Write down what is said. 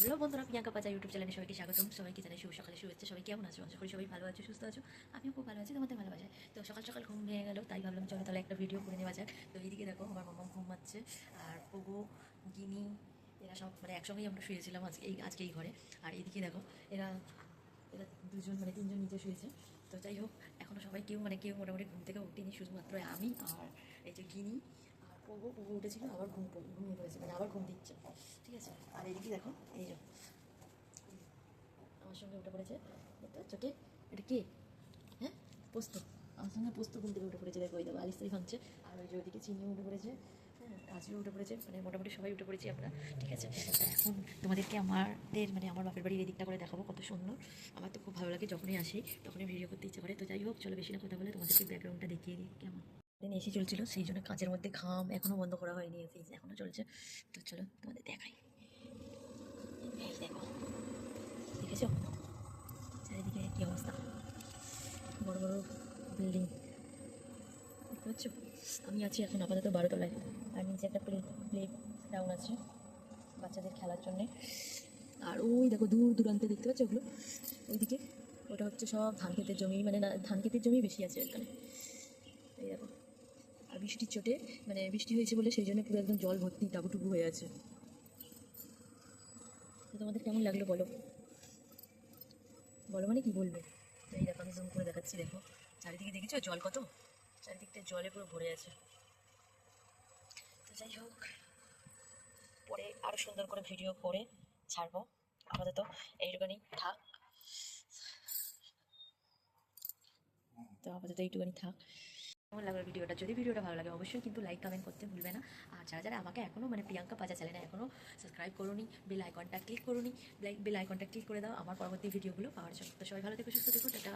Hello বন্ধুরা, Priyanka পাজা YouTube চ্যানেলে সবাইকে স্বাগতম। সবাইকে জানাই শুভ সকালে শুভেচ্ছা। সবাই কেমন আছো? আশা করি সবাই ভালো আছো, সুস্থ আছো। আমিও খুব ভালো আছি, তোমাদের ভালোবাসায়। তো সকাল সকাল ঘুম ভেঙে গেল, তাই ভাবলাম চলো তাহলে একটা ভিডিও করে নেওয়া যাক। তো এইদিকে দেখো আমার মাম্মা ঘুমাচ্ছে, আর পোগো, গিনি, এরা সব মানে একসঙ্গেই আমরা শুয়েছিলাম আজকে এই ঘরে। আর এইদিকে দেখো এরা এরা দুজন মানে তিনজন নিচে শুয়েছে। তো যাই হোক, এখনও সবাই কেউ মোটামুটি ঘুম থেকে উঠিনি, শুধুমাত্র আমি আর এই যে গিনি আর পোগো উঠেছিল, আবার ঘুমিয়ে পড়েছে, মানে আবার ঘুম দিচ্ছে। ঠিক আছে, আর এইদিকে দেখো এই যে আমার সঙ্গে উঠে পড়েছে, দেখতে পাচ্ছ কে? এটা কে? হ্যাঁ, পোস্ত। আমার সঙ্গে পোস্ত ঘুম থেকে উঠে পড়েছে, দেখো ওই দেখো আলিস্তারি ভাঙছে। আর ওই যে ওইদিকে চিনিও উঠে পড়েছে, হ্যাঁ, রাজুও উঠে পড়েছে, মানে মোটামুটি সবাই উঠে পড়েছি আমরা। ঠিক আছে, তো এখন তোমাদেরকে আমার বাপের বাড়ির এই দিকটা করে দেখাবো, কত সুন্দর। আমার তো খুব ভালো লাগে, যখনই আসি তখনই ভিডিও করতে ইচ্ছা করে। তো যাই হোক, চলো বেশি না কথা বলে তোমাদেরকে ব্যাকগ্রাউন্ডটা দেখিয়ে দিই কেমন। দিন এসি চলছিল, সেই জন্য কাঁচের মধ্যে ঘাম এখনও বন্ধ করা হয়নি, এসি এখনও চলছে। তো চলো তোমাদের দেখাই। এই দেখো, দেখেছো চারিদিকে কী অবস্থা, বড় বড় বিল্ডিং দেখতে পাচ্ছ। আমি আছি এখন আপাতত 12 তলায়, আর নিচে একটা প্লে গ্রাউন্ড আছে বাচ্চাদের খেলার জন্যে। আর ওই দেখো দূর দূরান্তে দেখতে পাচ্ছ ওগুলো, ওইদিকে ওটা হচ্ছে সব ধান ক্ষেতের জমি, মানে না, ধান ক্ষেতের জমি বেশি আছে এখানে। এই দেখো, আর বৃষ্টির চোটে মানে বৃষ্টি হয়েছে বলে সেই জন্য পুরো একদম জল ভর্তি টাবুটুবু হয়ে আছে। তো তোমাদের কেমন লাগলো বলো, বলো মানে কি বলবে। তো এই দেখো আমি জুম করে দেখাচ্ছি, দেখো চারিদিকে দেখেছো জল কত, চারিদিকটা জলে পুরো ভরে আছে। তো যাই হোক, পরে আরও সুন্দর করে ভিডিও করে ছাড়বো, আপাতত এইটুখানি থাক। তো আপাতত এইটুখানি থাক। কেমন লাগলো ভিডিওটা? যদি ভিডিওটা ভালো লাগে অবশ্যই কিন্তু লাইক কমেন্ট করতে ভুলবে না। আর যারা যারা আমাকে এখনও মানে প্রিয়াঙ্কা পাজা চ্যানেলে এখনও সাবস্ক্রাইব করোনি, বেল আইকনটা ক্লিক করোনি, বেল আইকনটা ক্লিক করে দাও আমার পরবর্তী ভিডিওগুলো পাওয়ার জন্য। তো সবাই ভালো থেকো, সুস্থ থেকো, টাটা।